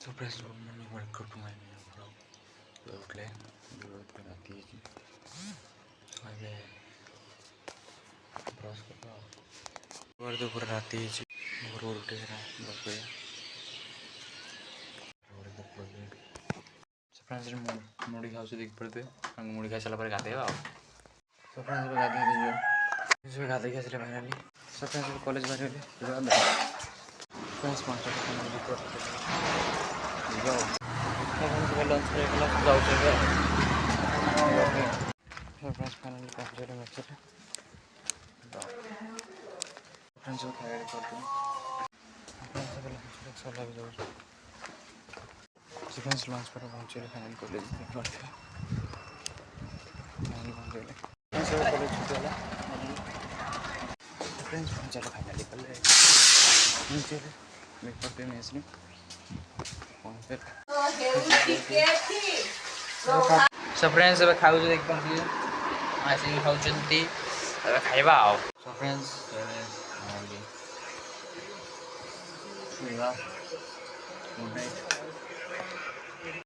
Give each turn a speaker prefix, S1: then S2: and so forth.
S1: So friends, good morning, welcome to my new vlog. ଉଠିଲେ ରାତି ହେଇଛି। ଏବେ ବ୍ରସ୍ କରିବା ଆଉ ତ ପୁରା ରାତି ହେଇଛି। ଭୋରୁ ଉଠିକି ବ୍ରସ୍ କରିବା। ସो ଫ୍ରେଣ୍ଡସ୍ ମୁଢ଼ି ଖାଉଛି ଦେଖି ପଡ଼ିଥିବେ। ମୁଢ଼ି ଖାଇସାରିଲା ପରେ ଗାଧୋଇବା ଆଉ। ସୋ ଫ୍ରେଣ୍ଡସ୍ ଏବେ ଗାଧୋଇ ଯିବା। ଗାଧୋଇକି ଆସିଲେ ବାହାରିଲି। ସୋ ଫ୍ରେଣ୍ଡସ୍ ଏବେ କଲେଜ ବାହାରିଗଲି। ଫ୍ରେଣ୍ଡସ୍ 5ଟା ଯିବା ଆଉ। ଲଞ୍ଚ କରିଗଲା ଯାଉଛି ଏବେ ଆଉ। फ्रेंड्स फाइनली पहुँचे मेचर फ्रेंड्स खाଇବା करते फ्रेंड्स लंच ब्रेक सरला भी जाऊँ फ्रेंड्स लंच पर पहुँचे फाइनल कॉलेज करते फाइनल पहुँचे फ्रेंड्स कॉलेज छुट्टी होला फ्रेंड्स चलो फाइनली कॉलेज नीचे वेट करते हैं मेस में सो फ्रेंड्स अब खाऊ देख पार्टी ଆସିକି ଖାଉଛନ୍ତି ଏବେ ଖାଇବା ଆଉ ସୋ ଫ୍ରେଣ୍ଡସ୍ ଶୋଇବା ଗୁଡ୍ ନାଇଟ୍।